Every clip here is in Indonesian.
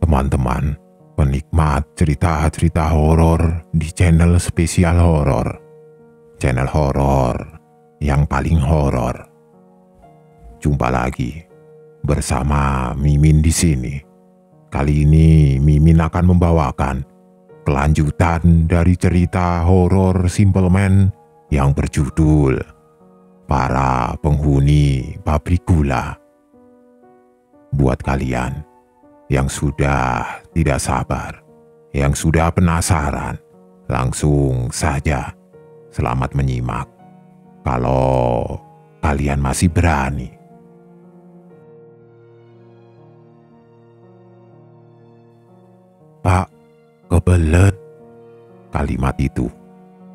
teman-teman penikmat cerita-cerita horor di channel spesial horor, channel horor yang paling horor. Jumpa lagi bersama Mimin di sini. Kali ini Mimin akan membawakan kelanjutan dari cerita horor Simple Man yang berjudul Para Penghuni Pabrik Gula. Buat kalian yang sudah tidak sabar, yang sudah penasaran, langsung saja selamat menyimak. Kalau kalian masih berani. Pak, kebelet. Kalimat itu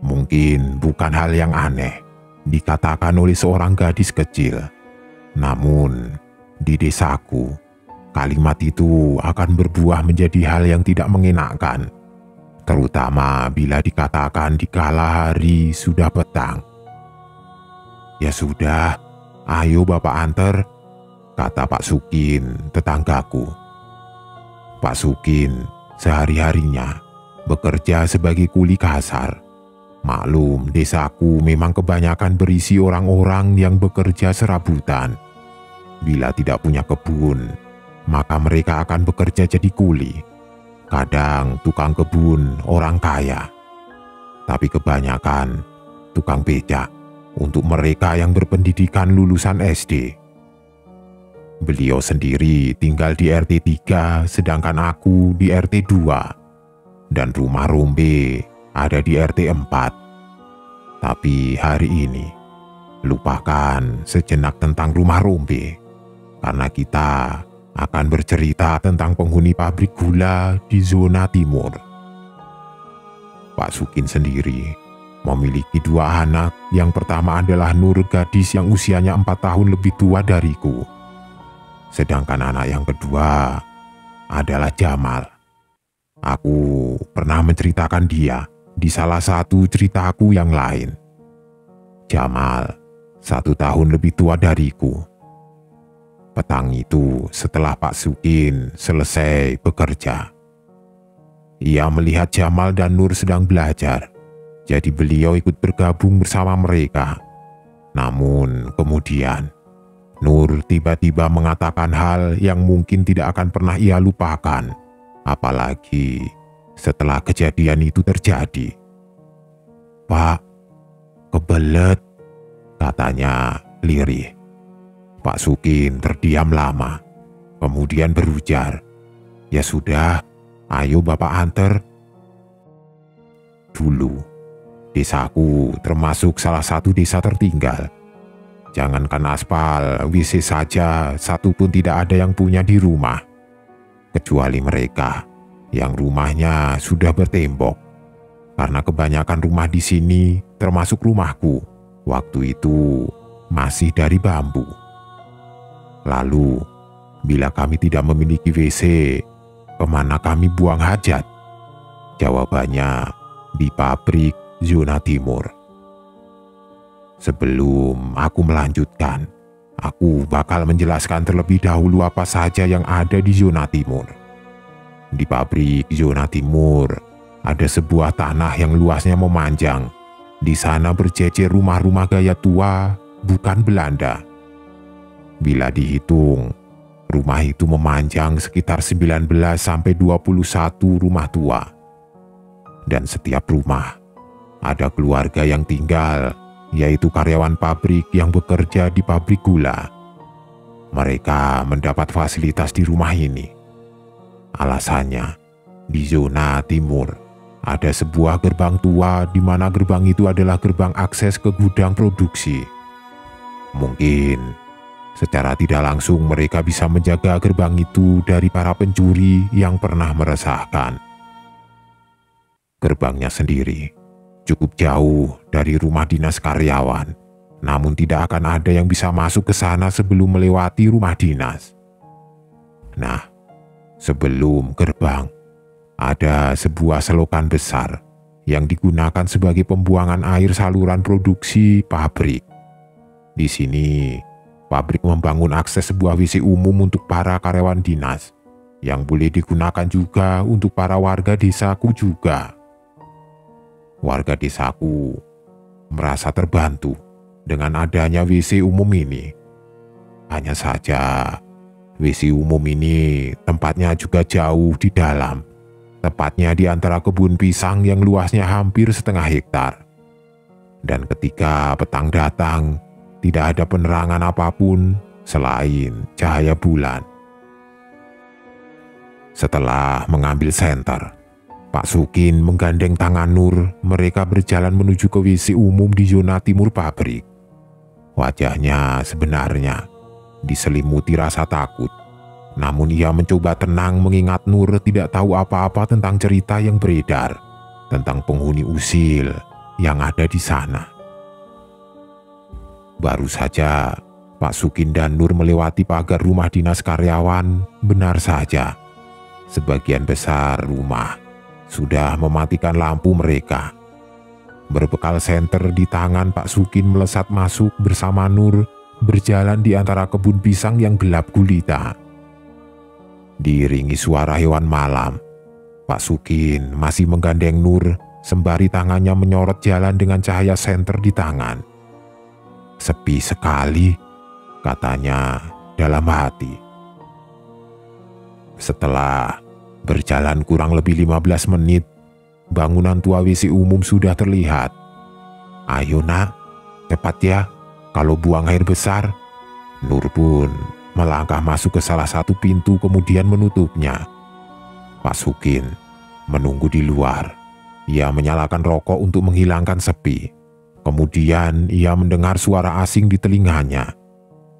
mungkin bukan hal yang aneh dikatakan oleh seorang gadis kecil. Namun di desaku, kalimat itu akan berbuah menjadi hal yang tidak mengenakan, terutama bila dikatakan di kala hari sudah petang. Ya sudah, ayo Bapak antar, kata Pak Sukin, tetanggaku. Pak Sukin sehari-harinya bekerja sebagai kuli kasar. Maklum, desaku memang kebanyakan berisi orang-orang yang bekerja serabutan. Bila tidak punya kebun, maka mereka akan bekerja jadi kuli. Kadang tukang kebun orang kaya, tapi kebanyakan tukang becak untuk mereka yang berpendidikan lulusan SD. Beliau sendiri tinggal di RT 3, sedangkan aku di RT 2, dan rumah Rombe ada di RT 4. Tapi hari ini, lupakan sejenak tentang rumah Rombe, karena kita akan bercerita tentang penghuni pabrik gula di zona timur. Pak Sukin sendiri memiliki dua anak. Yang pertama adalah Nur, gadis yang usianya 4 tahun lebih tua dariku. Sedangkan anak yang kedua adalah Jamal. Aku pernah menceritakan dia di salah satu ceritaku yang lain. Jamal 1 tahun lebih tua dariku. Petang itu setelah Pak Sukin selesai bekerja, ia melihat Jamal dan Nur sedang belajar, jadi beliau ikut bergabung bersama mereka. Namun kemudian Nur tiba-tiba mengatakan hal yang mungkin tidak akan pernah ia lupakan, apalagi setelah kejadian itu terjadi. "Pak, kebelet," katanya lirih. Pak Sukin terdiam lama, kemudian berujar, "Ya sudah, ayo Bapak antar." Dulu, desaku termasuk salah satu desa tertinggal. Jangankan aspal, WC saja satu pun tidak ada yang punya di rumah. Kecuali mereka yang rumahnya sudah bertembok. Karena kebanyakan rumah di sini, termasuk rumahku, waktu itu masih dari bambu. Lalu, bila kami tidak memiliki WC, kemana kami buang hajat? Jawabannya, di pabrik zona timur. Sebelum aku melanjutkan, aku bakal menjelaskan terlebih dahulu apa saja yang ada di zona timur. Di pabrik zona timur, ada sebuah tanah yang luasnya memanjang. Di sana berjejer rumah-rumah gaya tua, bukan Belanda. Bila dihitung, rumah itu memanjang sekitar 19-21 rumah tua. Dan setiap rumah ada keluarga yang tinggal, yaitu karyawan pabrik yang bekerja di pabrik gula. Mereka mendapat fasilitas di rumah ini. Alasannya, di zona timur ada sebuah gerbang tua di mana gerbang itu adalah gerbang akses ke gudang produksi. Mungkin secara tidak langsung mereka bisa menjaga gerbang itu dari para pencuri yang pernah meresahkan. Gerbangnya sendiri cukup jauh dari rumah dinas karyawan, namun tidak akan ada yang bisa masuk ke sana sebelum melewati rumah dinas. Nah, sebelum gerbang, ada sebuah selokan besar yang digunakan sebagai pembuangan air saluran produksi pabrik. Di sini, pabrik membangun akses sebuah WC umum untuk para karyawan dinas. yang boleh digunakan juga untuk para warga desaku juga. Warga desaku merasa terbantu dengan adanya WC umum ini. Hanya saja WC umum ini tempatnya juga jauh di dalam, tepatnya di antara kebun pisang yang luasnya hampir setengah hektar. Dan ketika petang datang, tidak ada penerangan apapun selain cahaya bulan. Setelah mengambil senter, Pak Sukin menggandeng tangan Nur. Mereka berjalan menuju ke WC umum di zona timur pabrik. Wajahnya sebenarnya diselimuti rasa takut. Namun ia mencoba tenang mengingat Nur tidak tahu apa-apa tentang cerita yang beredar tentang penghuni usil yang ada di sana. Baru saja Pak Sukin dan Nur melewati pagar rumah dinas karyawan, benar saja sebagian besar rumah sudah mematikan lampu mereka. Berbekal senter di tangan, Pak Sukin melesat masuk bersama Nur, berjalan di antara kebun pisang yang gelap gulita. Diiringi suara hewan malam, Pak Sukin masih menggandeng Nur sembari tangannya menyorot jalan dengan cahaya senter di tangan. Sepi sekali, katanya dalam hati. Setelah berjalan kurang lebih 15 menit, bangunan tua WC umum sudah terlihat. "Ayo nak, cepat ya, kalau buang air besar." Nur pun melangkah masuk ke salah satu pintu kemudian menutupnya. Pak Sukin menunggu di luar. Ia menyalakan rokok untuk menghilangkan sepi. Kemudian ia mendengar suara asing di telinganya.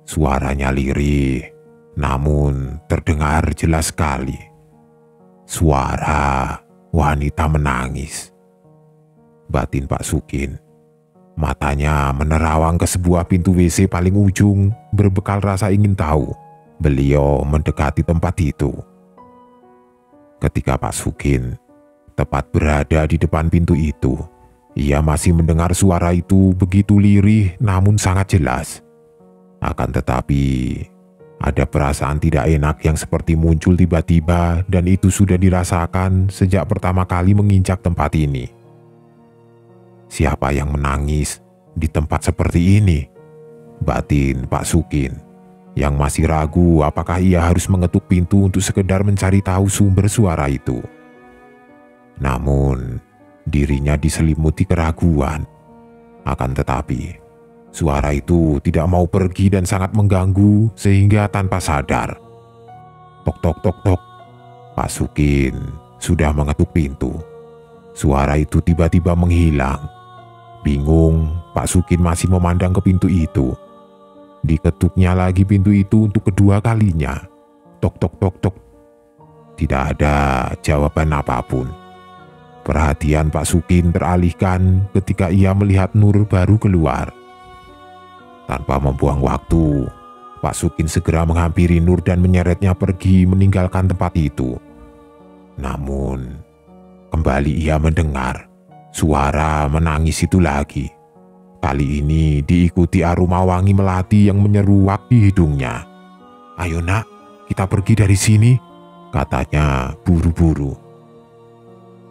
Suaranya lirih, namun terdengar jelas sekali. Suara wanita menangis. Batin Pak Sukin. Matanya menerawang ke sebuah pintu WC paling ujung, berbekal rasa ingin tahu. Beliau mendekati tempat itu. Ketika Pak Sukin tepat berada di depan pintu itu, ia masih mendengar suara itu begitu lirih namun sangat jelas. Akan tetapi, ada perasaan tidak enak yang seperti muncul tiba-tiba dan itu sudah dirasakan sejak pertama kali menginjak tempat ini. Siapa yang menangis di tempat seperti ini? Batin Pak Sukin yang masih ragu apakah ia harus mengetuk pintu untuk sekedar mencari tahu sumber suara itu. Namun, dirinya diselimuti keraguan. Akan tetapi, suara itu tidak mau pergi dan sangat mengganggu sehingga tanpa sadar. Tok tok tok tok. Pak Sukin sudah mengetuk pintu. Suara itu tiba-tiba menghilang. Bingung, Pak Sukin masih memandang ke pintu itu. Diketuknya lagi pintu itu untuk kedua kalinya. Tok tok tok tok. Tidak ada jawaban apapun. Perhatian Pak Sukin teralihkan ketika ia melihat Nur baru keluar. Tanpa membuang waktu, Pak Sukin segera menghampiri Nur dan menyeretnya pergi meninggalkan tempat itu. Namun, kembali ia mendengar suara menangis itu lagi. Kali ini diikuti aroma wangi melati yang menyeruak di hidungnya. "Ayo nak, kita pergi dari sini," katanya buru-buru.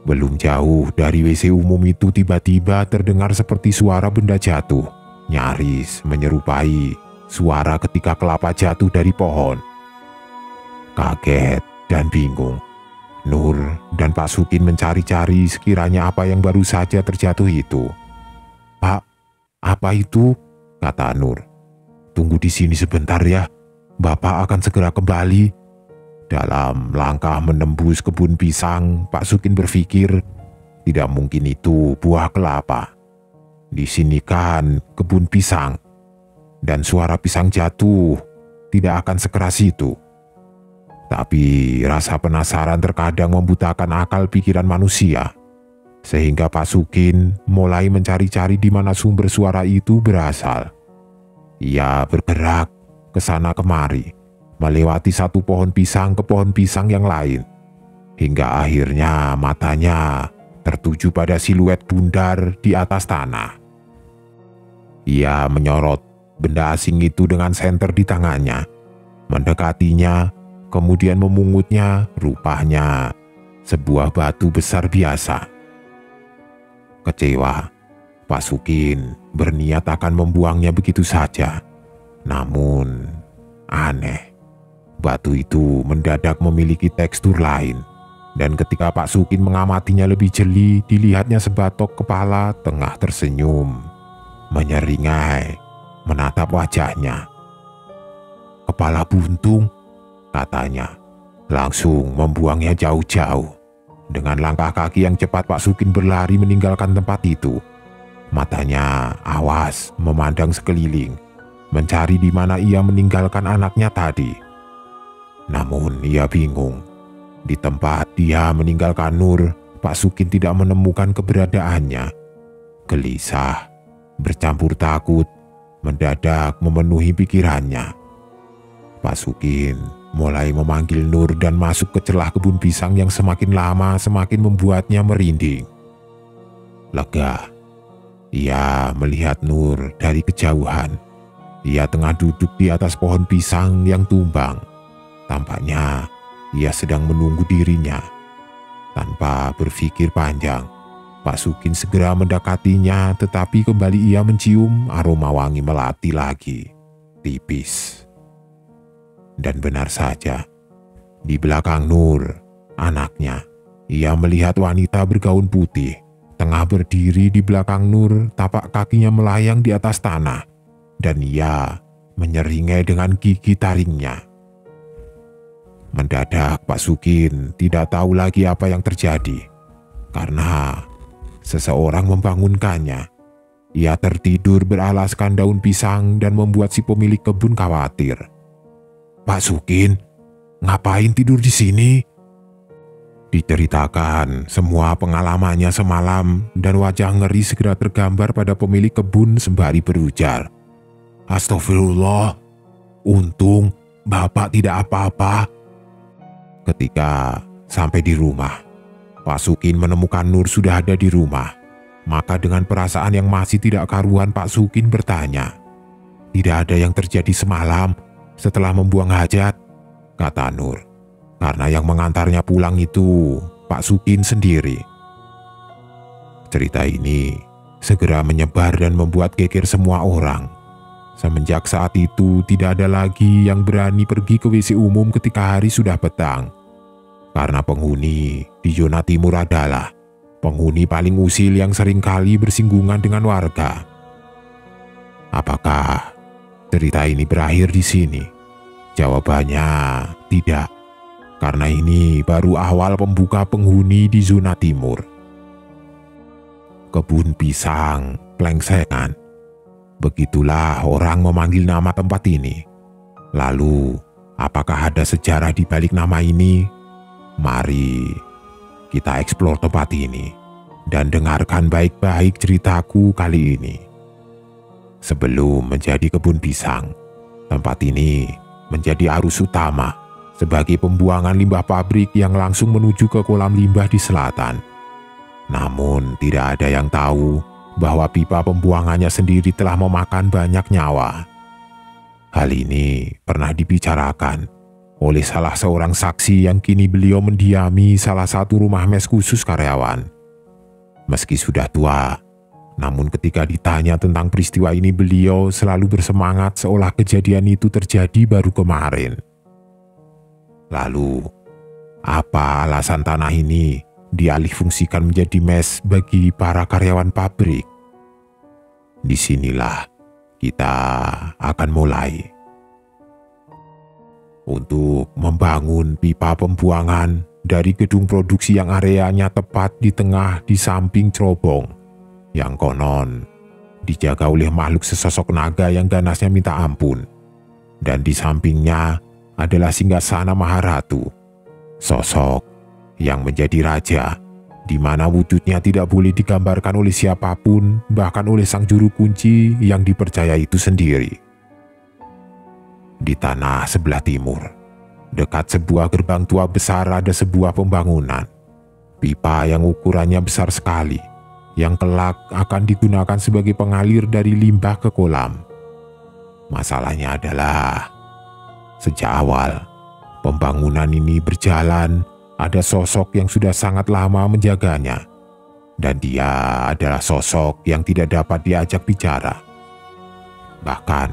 Belum jauh dari WC umum itu tiba-tiba terdengar seperti suara benda jatuh, nyaris menyerupai suara ketika kelapa jatuh dari pohon. Kaget dan bingung, Nur dan Pak Sukin mencari-cari sekiranya apa yang baru saja terjatuh itu. "Pak, apa itu?" kata Nur. "Tunggu di sini sebentar ya, Bapak akan segera kembali." Dalam langkah menembus kebun pisang, Pak Sukin berpikir, tidak mungkin itu buah kelapa. Di sini kan kebun pisang, dan suara pisang jatuh tidak akan sekeras itu. Tapi rasa penasaran terkadang membutakan akal pikiran manusia, sehingga Pak Sukin mulai mencari-cari di mana sumber suara itu berasal. Ia bergerak ke sana kemari, melewati satu pohon pisang ke pohon pisang yang lain, hingga akhirnya matanya tertuju pada siluet bundar di atas tanah. Ia menyorot benda asing itu dengan senter di tangannya, mendekatinya, kemudian memungutnya. Rupanya sebuah batu besar biasa. Kecewa, Pak Sukin berniat akan membuangnya begitu saja. Namun aneh, batu itu mendadak memiliki tekstur lain. Dan ketika Pak Sukin mengamatinya lebih jeli, dilihatnya sebatok kepala tengah tersenyum, menyeringai, menatap wajahnya. "Kepala buntung," katanya, langsung membuangnya jauh-jauh. Dengan langkah kaki yang cepat, Pak Sukin berlari meninggalkan tempat itu. Matanya awas memandang sekeliling, mencari di mana ia meninggalkan anaknya tadi. Namun ia bingung. Di tempat dia meninggalkan Nur, Pak Sukin tidak menemukan keberadaannya. Gelisah, bercampur takut, mendadak memenuhi pikirannya. Pak Sukin mulai memanggil Nur dan masuk ke celah kebun pisang yang semakin lama semakin membuatnya merinding. Lega, ia melihat Nur dari kejauhan. Ia tengah duduk di atas pohon pisang yang tumbang. Tampaknya ia sedang menunggu dirinya. Tanpa berpikir panjang, Pak Sukin segera mendekatinya, tetapi kembali ia mencium aroma wangi melati lagi, tipis. Dan benar saja, di belakang Nur, anaknya, ia melihat wanita bergaun putih, tengah berdiri di belakang Nur, tapak kakinya melayang di atas tanah, dan ia menyeringai dengan gigi taringnya. Mendadak Pak Sukin tidak tahu lagi apa yang terjadi, karena seseorang membangunkannya. Ia tertidur beralaskan daun pisang dan membuat si pemilik kebun khawatir. "Pak Sukin, ngapain tidur di sini?" Diceritakan semua pengalamannya semalam dan wajah ngeri segera tergambar pada pemilik kebun sembari berujar, "Astagfirullah, untung Bapak tidak apa-apa." Ketika sampai di rumah, Pak Sukin menemukan Nur sudah ada di rumah. Maka dengan perasaan yang masih tidak karuan, Pak Sukin bertanya, "Tidak ada yang terjadi semalam setelah membuang hajat?" kata Nur. Karena yang mengantarnya pulang itu Pak Sukin sendiri. Cerita ini segera menyebar dan membuat geger semua orang. Semenjak saat itu tidak ada lagi yang berani pergi ke WC umum ketika hari sudah petang. Karena penghuni di zona timur adalah penghuni paling usil yang seringkali bersinggungan dengan warga. Apakah cerita ini berakhir di sini? Jawabannya tidak. Karena ini baru awal pembuka penghuni di zona timur. Kebun pisang Plengsengan. Begitulah orang memanggil nama tempat ini. Lalu, apakah ada sejarah di balik nama ini? Mari kita eksplor tempat ini dan dengarkan baik-baik ceritaku kali ini. Sebelum menjadi kebun pisang, tempat ini menjadi arus utama sebagai pembuangan limbah pabrik yang langsung menuju ke kolam limbah di selatan. Namun tidak ada yang tahu bahwa pipa pembuangannya sendiri telah memakan banyak nyawa. Hal ini pernah dibicarakan oleh salah seorang saksi yang kini beliau mendiami salah satu rumah mes khusus karyawan. Meski sudah tua, namun ketika ditanya tentang peristiwa ini, beliau selalu bersemangat seolah kejadian itu terjadi baru kemarin. Lalu, apa alasan tanah ini dialihfungsikan menjadi mes bagi para karyawan pabrik? Disinilah kita akan mulai. Untuk membangun pipa pembuangan dari gedung produksi yang areanya tepat di tengah di samping cerobong, yang konon dijaga oleh makhluk sesosok naga yang ganasnya minta ampun, dan di sampingnya adalah singgasana Maharatu, sosok yang menjadi raja, di mana wujudnya tidak boleh digambarkan oleh siapapun, bahkan oleh sang juru kunci yang dipercaya itu sendiri. Di tanah sebelah timur, dekat sebuah gerbang tua besar, ada sebuah pembangunan. Pipa yang ukurannya besar sekali, yang kelak akan digunakan sebagai pengalir dari limbah ke kolam. Masalahnya adalah, sejak awal, pembangunan ini berjalan, ada sosok yang sudah sangat lama menjaganya. Dan dia adalah sosok yang tidak dapat diajak bicara. Bahkan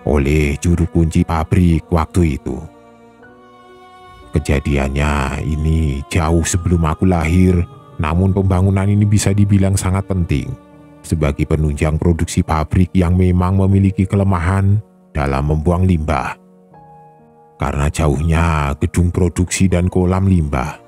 oleh juru kunci pabrik waktu itu. Kejadiannya ini jauh sebelum aku lahir, namun pembangunan ini bisa dibilang sangat penting sebagai penunjang produksi pabrik yang memang memiliki kelemahan dalam membuang limbah. Karena jauhnya gedung produksi dan kolam limbah.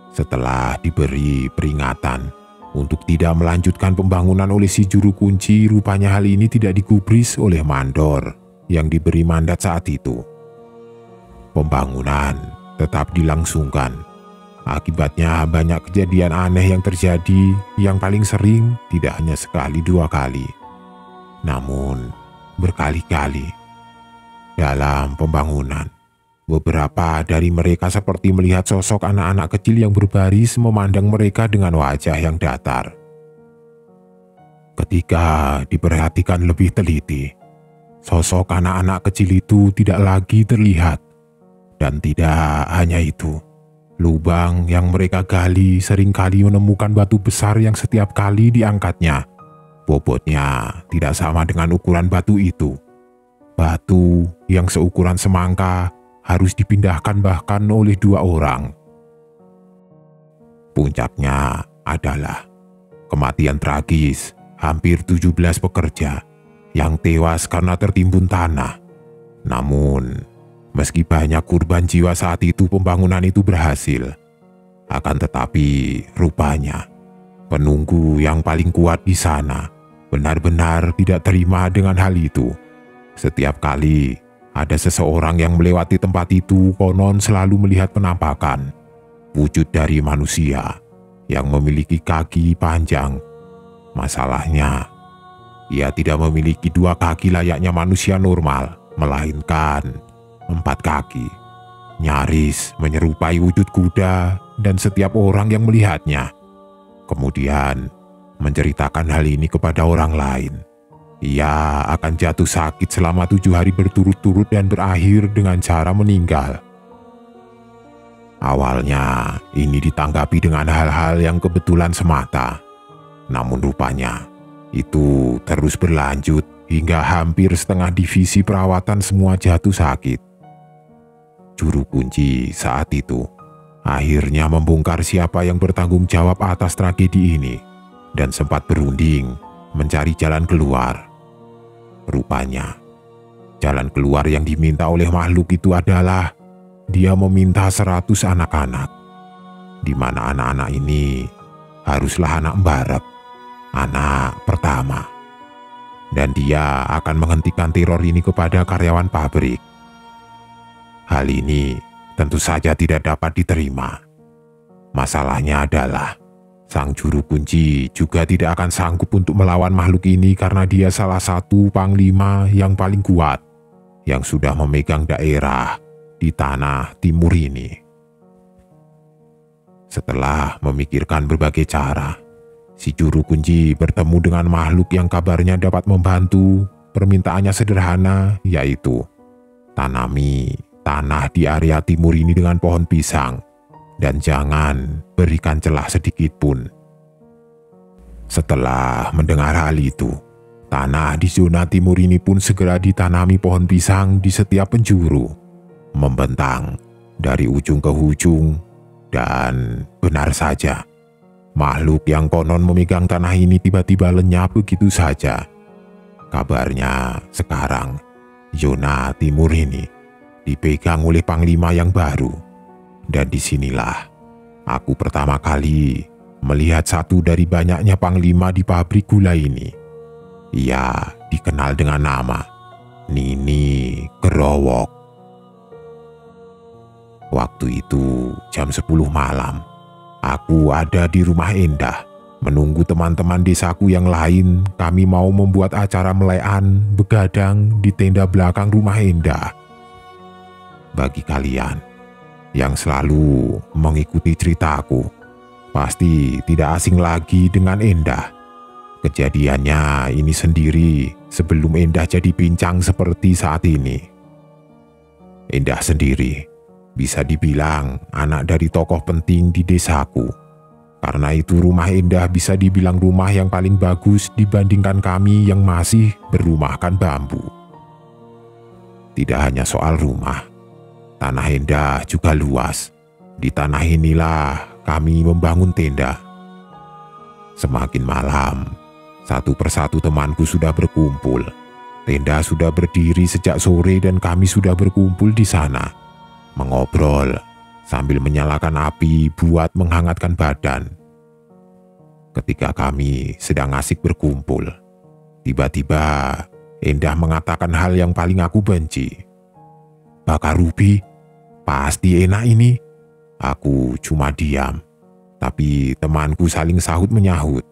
Setelah diberi peringatan untuk tidak melanjutkan pembangunan oleh si juru kunci, rupanya hal ini tidak digubris oleh mandor yang diberi mandat saat itu. Pembangunan tetap dilangsungkan. Akibatnya banyak kejadian aneh yang terjadi, yang paling sering tidak hanya sekali dua kali, namun berkali-kali. Dalam pembangunan, beberapa dari mereka seperti melihat sosok anak-anak kecil yang berbaris memandang mereka dengan wajah yang datar. Ketika diperhatikan lebih teliti, sosok anak-anak kecil itu tidak lagi terlihat. Dan tidak hanya itu, lubang yang mereka gali seringkali menemukan batu besar yang setiap kali diangkatnya, bobotnya tidak sama dengan ukuran batu itu. Batu yang seukuran semangka harus dipindahkan bahkan oleh 2 orang. Puncaknya adalah kematian tragis hampir 17 pekerja yang tewas karena tertimbun tanah. Namun, meski banyak korban jiwa saat itu, pembangunan itu berhasil. Akan tetapi, rupanya penunggu yang paling kuat di sana benar-benar tidak terima dengan hal itu. Setiap kali ada seseorang yang melewati tempat itu, konon selalu melihat penampakan wujud dari manusia yang memiliki kaki panjang. Masalahnya, ia tidak memiliki 2 kaki layaknya manusia normal, melainkan 4 kaki. Nyaris menyerupai wujud kuda, dan setiap orang yang melihatnya kemudian menceritakan hal ini kepada orang lain, ia akan jatuh sakit selama 7 hari berturut-turut dan berakhir dengan cara meninggal. Awalnya ini ditanggapi dengan hal-hal yang kebetulan semata, namun rupanya itu terus berlanjut hingga hampir setengah divisi perawatan semua jatuh sakit. Juru kunci saat itu akhirnya membongkar siapa yang bertanggung jawab atas tragedi ini dan sempat berunding mencari jalan keluar. Rupanya, jalan keluar yang diminta oleh makhluk itu adalah dia meminta 100 anak-anak, di mana anak-anak ini haruslah anak mbarep, anak pertama. Dan dia akan menghentikan teror ini kepada karyawan pabrik. Hal ini tentu saja tidak dapat diterima. Masalahnya adalah sang juru kunci juga tidak akan sanggup untuk melawan makhluk ini karena dia salah satu panglima yang paling kuat yang sudah memegang daerah di tanah timur ini. Setelah memikirkan berbagai cara, si juru kunci bertemu dengan makhluk yang kabarnya dapat membantu. Permintaannya sederhana, yaitu tanami tanah di area timur ini dengan pohon pisang dan jangan berikan celah sedikit pun. Setelah mendengar hal itu, tanah di zona timur ini pun segera ditanami pohon pisang di setiap penjuru, membentang dari ujung ke ujung. Dan benar saja, makhluk yang konon memegang tanah ini tiba-tiba lenyap begitu saja. Kabarnya sekarang zona timur ini dipegang oleh panglima yang baru. Dan disinilah aku pertama kali melihat satu dari banyaknya panglima di pabrik gula ini. Ia dikenal dengan nama Nini Gerowok. Waktu itu jam 10 malam, aku ada di rumah Endah, menunggu teman-teman desaku yang lain. Kami mau membuat acara melean begadang di tenda belakang rumah Endah. Bagi kalian yang selalu mengikuti ceritaku, pasti tidak asing lagi dengan Endah. Kejadiannya ini sendiri sebelum Endah jadi pincang seperti saat ini. Endah sendiri Bisa dibilang anak dari tokoh penting di desaku. Karena itu rumah Endah bisa dibilang rumah yang paling bagus dibandingkan kami yang masih berumahkan bambu. Tidak hanya soal rumah, tanah Endah juga luas. Di tanah inilah kami membangun tenda. Semakin malam, satu persatu temanku sudah berkumpul. Tenda sudah berdiri sejak sore dan kami sudah berkumpul di sana, mengobrol sambil menyalakan api buat menghangatkan badan. Ketika kami sedang asik berkumpul, tiba-tiba Endah mengatakan hal yang paling aku benci. "Bakar ubi, pasti enak ini." Aku cuma diam, tapi temanku saling sahut menyahut.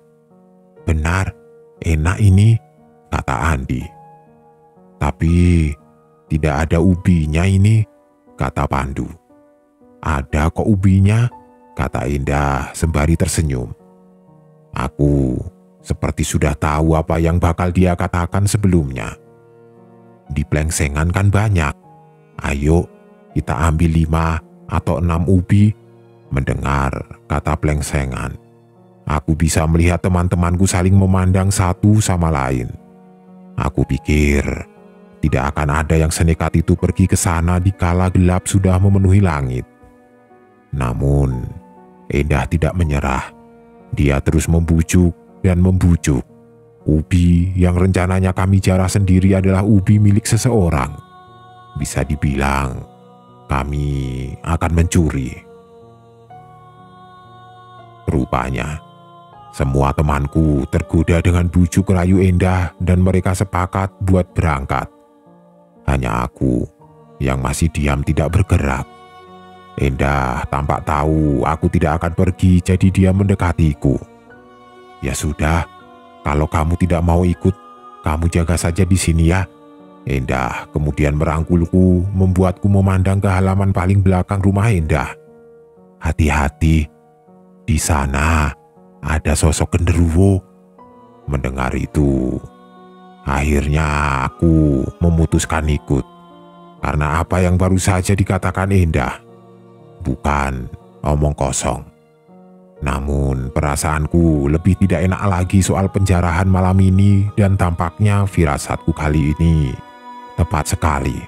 "Benar, enak ini," kata Andi. "Tapi tidak ada ubinya ini," kata Pandu. "Ada kok ubinya," kata Endah sembari tersenyum. Aku seperti sudah tahu apa yang bakal dia katakan sebelumnya. "Di plengsengan kan banyak. Ayo kita ambil 5 atau 6 ubi." Mendengar kata plengsengan, aku bisa melihat teman-temanku saling memandang satu sama lain. Aku pikir tidak akan ada yang senekat itu pergi ke sana di kala gelap sudah memenuhi langit. Namun Endah tidak menyerah. Dia terus membujuk dan membujuk. Ubi yang rencananya kami jarah sendiri adalah ubi milik seseorang. Bisa dibilang kami akan mencuri. Rupanya semua temanku tergoda dengan bujuk rayu Endah dan mereka sepakat buat berangkat. Hanya aku yang masih diam tidak bergerak. Endah tampak tahu aku tidak akan pergi, jadi dia mendekatiku. "Ya sudah, kalau kamu tidak mau ikut, kamu jaga saja di sini ya." Endah kemudian merangkulku, membuatku memandang ke halaman paling belakang rumah Endah. "Hati-hati, di sana ada sosok genderuwo." Mendengar itu, akhirnya aku memutuskan ikut. Karena apa yang baru saja dikatakan Endah bukan omong kosong. Namun perasaanku lebih tidak enak lagi soal penjarahan malam ini dan tampaknya firasatku kali ini tepat sekali.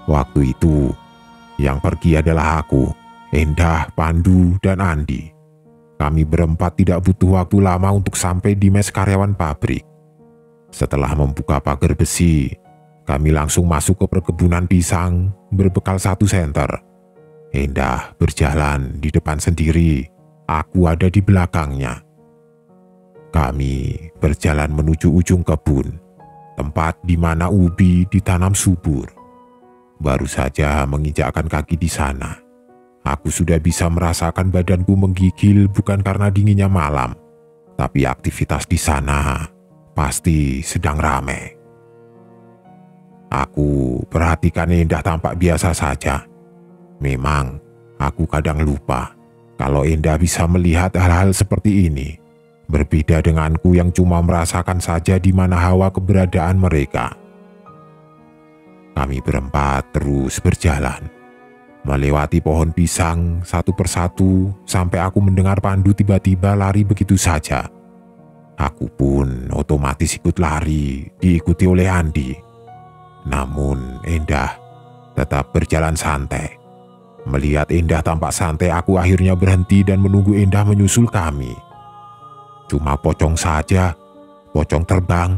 Waktu itu yang pergi adalah aku, Endah, Pandu, dan Andi. Kami berempat tidak butuh waktu lama untuk sampai di mes karyawan pabrik. Setelah membuka pagar besi, kami langsung masuk ke perkebunan pisang berbekal 1 senter. Endah berjalan di depan sendiri, aku ada di belakangnya. Kami berjalan menuju ujung kebun, tempat di mana ubi ditanam subur. Baru saja menginjakkan kaki di sana, aku sudah bisa merasakan badanku menggigil bukan karena dinginnya malam, tapi aktivitas di sana pasti sedang ramai. Aku perhatikan Endah tampak biasa saja. Memang aku kadang lupa kalau Endah bisa melihat hal-hal seperti ini. Berbeda denganku yang cuma merasakan saja di mana hawa keberadaan mereka. Kami berempat terus berjalan, melewati pohon pisang satu persatu sampai aku mendengar Pandu tiba-tiba lari begitu saja. Aku pun otomatis ikut lari, diikuti oleh Andi. Namun Endah tetap berjalan santai. Melihat Endah tampak santai, aku akhirnya berhenti dan menunggu Endah menyusul kami. Cuma pocong saja, pocong terbang,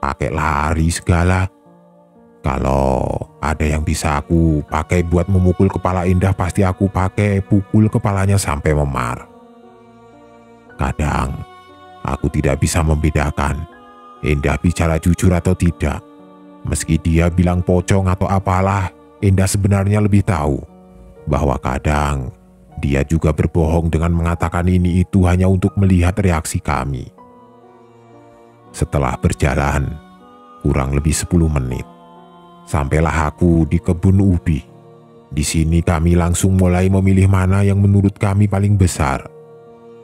pakai lari segala. Kalau ada yang bisa aku pakai buat memukul kepala Endah, pasti aku pakai pukul kepalanya sampai memar. Kadang aku tidak bisa membedakan Endah bicara jujur atau tidak. Meski dia bilang pocong atau apalah, Endah sebenarnya lebih tahu bahwa kadang dia juga berbohong dengan mengatakan ini itu hanya untuk melihat reaksi kami. Setelah berjalan kurang lebih 10 menit, sampailah aku di kebun ubi. Di sini kami langsung mulai memilih mana yang menurut kami paling besar.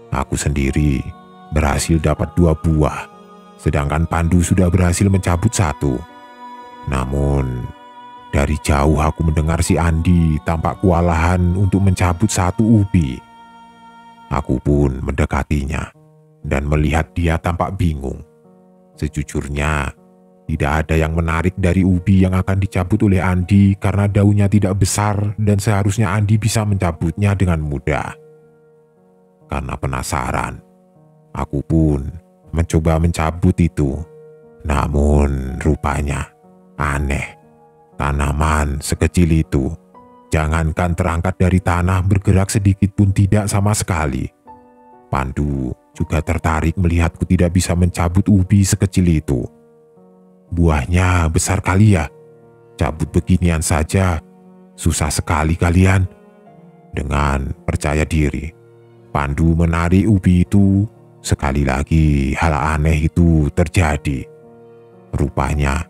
Aku sendiri berhasil dapat 2 buah, sedangkan Pandu sudah berhasil mencabut 1. Namun Dari jauh aku mendengar si Andi tampak kewalahan untuk mencabut satu ubi. Aku pun mendekatinya dan melihat dia tampak bingung. Sejujurnya, tidak ada yang menarik dari ubi yang akan dicabut oleh Andi karena daunnya tidak besar dan seharusnya Andi bisa mencabutnya dengan mudah. Karena penasaran, aku pun mencoba mencabut itu. Namun rupanya aneh. Tanaman sekecil itu, jangankan terangkat dari tanah, bergerak sedikit pun tidak sama sekali. Pandu juga tertarik melihatku tidak bisa mencabut ubi sekecil itu. Buahnya besar kali ya, cabut beginian saja, susah sekali kalian. Dengan percaya diri, Pandu menarik ubi itu. Sekali lagi hal aneh itu terjadi. Rupanya,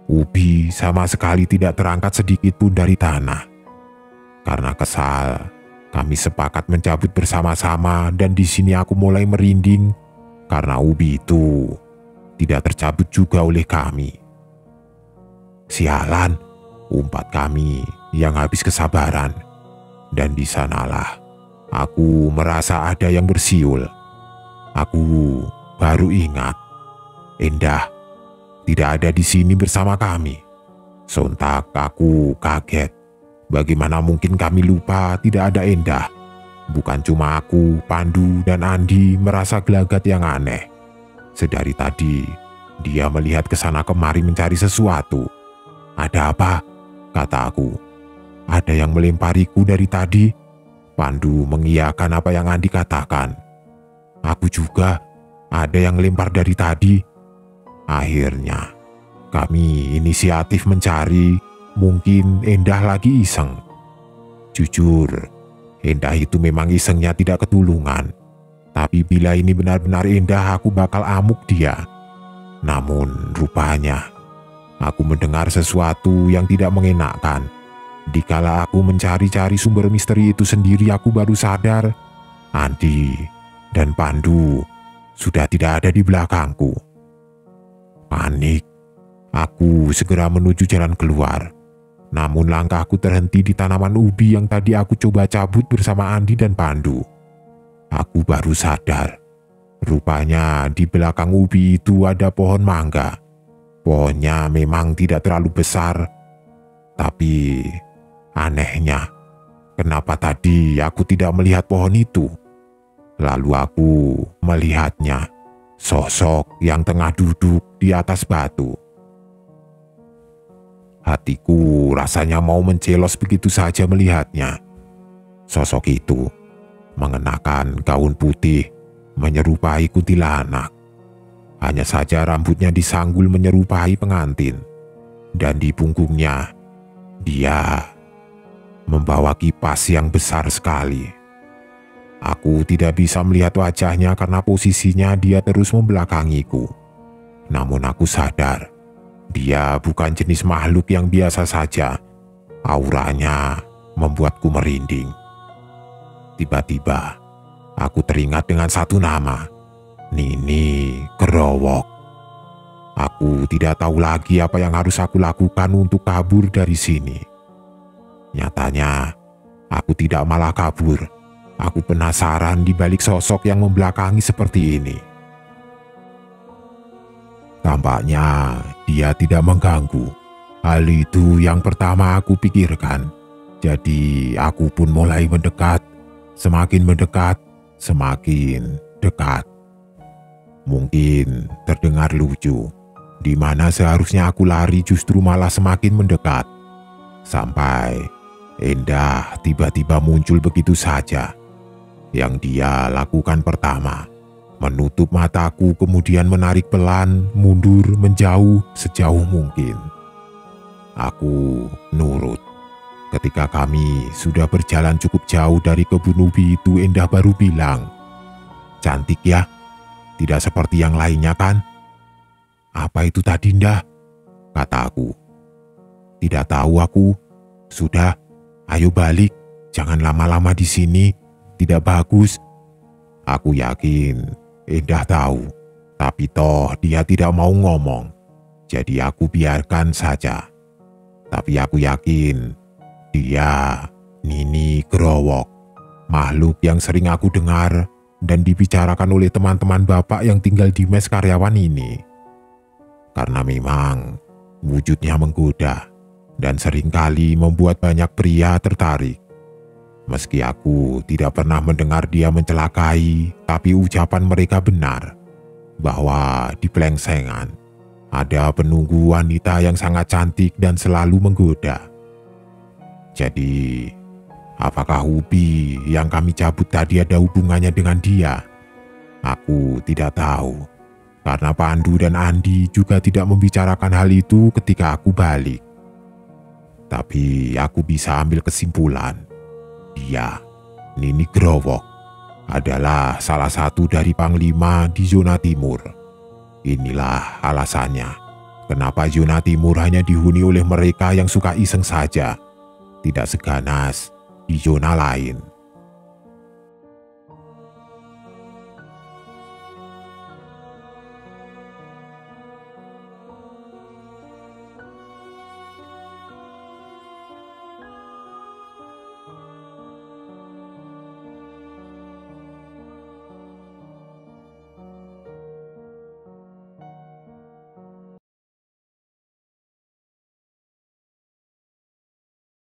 ubi sama sekali tidak terangkat sedikit pun dari tanah. Karena kesal, kami sepakat mencabut bersama-sama dan di sini aku mulai merinding karena ubi itu tidak tercabut juga oleh kami. Sialan, umpat kami yang habis kesabaran. Dan di sanalah aku merasa ada yang bersiul. Aku baru ingat, Endah tidak ada di sini bersama kami. Sontak aku kaget. Bagaimana mungkin kami lupa tidak ada Endah? Bukan cuma aku, Pandu, dan Andi merasa gelagat yang aneh. Sedari tadi, dia melihat ke sana kemari mencari sesuatu. Ada apa? Kata aku. Ada yang melempariku dari tadi. Pandu mengiyakan apa yang Andi katakan. Aku juga, ada yang lempar dari tadi. Akhirnya, kami inisiatif mencari, mungkin Endah lagi iseng. Jujur, Endah itu memang isengnya tidak ketulungan. Tapi bila ini benar-benar Endah, aku bakal amuk dia. Namun rupanya, aku mendengar sesuatu yang tidak mengenakkan. Dikala aku mencari-cari sumber misteri itu sendiri, aku baru sadar Andi dan Pandu sudah tidak ada di belakangku. Panik, aku segera menuju jalan keluar. Namun langkahku terhenti di tanaman ubi yang tadi aku coba cabut bersama Andi dan Pandu. Aku baru sadar, rupanya di belakang ubi itu ada pohon mangga. Pohonnya memang tidak terlalu besar, tapi anehnya, kenapa tadi aku tidak melihat pohon itu? Lalu aku melihatnya, sosok yang tengah duduk di atas batu. Hatiku rasanya mau mencelos begitu saja melihatnya. Sosok itu mengenakan gaun putih menyerupai kuntilanak. Hanya saja rambutnya disanggul menyerupai pengantin. Dan di punggungnya, dia membawa kipas yang besar sekali. Aku tidak bisa melihat wajahnya karena posisinya dia terus membelakangiku. Namun aku sadar, dia bukan jenis makhluk yang biasa saja. Auranya membuatku merinding. Tiba-tiba, aku teringat dengan satu nama, Nini Kerowok. Aku tidak tahu lagi apa yang harus aku lakukan untuk kabur dari sini. Nyatanya, aku tidak malah kabur. Aku penasaran di balik sosok yang membelakangi seperti ini. Tampaknya dia tidak mengganggu. Hal itu yang pertama aku pikirkan. Jadi aku pun mulai mendekat. Semakin mendekat, semakin dekat. Mungkin terdengar lucu, di mana seharusnya aku lari justru malah semakin mendekat. Sampai Endah tiba-tiba muncul begitu saja. Yang dia lakukan pertama, menutup mataku kemudian menarik pelan mundur menjauh sejauh mungkin. Aku nurut. Ketika kami sudah berjalan cukup jauh dari kebun ubi itu, Endah baru bilang, "Cantik ya, tidak seperti yang lainnya kan?" "Apa itu tadi, Ndah?" kata aku. "Tidak tahu aku. Sudah, ayo balik. Jangan lama-lama di sini. Tidak bagus." Aku yakin Endah tahu, tapi toh dia tidak mau ngomong. Jadi aku biarkan saja. Tapi aku yakin dia Nini Growok, makhluk yang sering aku dengar dan dibicarakan oleh teman-teman bapak yang tinggal di mes karyawan ini. Karena memang wujudnya menggoda dan seringkali membuat banyak pria tertarik. Meski aku tidak pernah mendengar dia mencelakai, tapi ucapan mereka benar bahwa di Plengsengan ada penunggu wanita yang sangat cantik dan selalu menggoda. Jadi, apakah Upi yang kami cabut tadi ada hubungannya dengan dia? Aku tidak tahu, karena Pandu dan Andi juga tidak membicarakan hal itu ketika aku balik. Tapi aku bisa ambil kesimpulan, dia, Nini Growok, adalah salah satu dari panglima di zona timur. Inilah alasannya kenapa zona timur hanya dihuni oleh mereka yang suka iseng saja, tidak seganas di zona lain.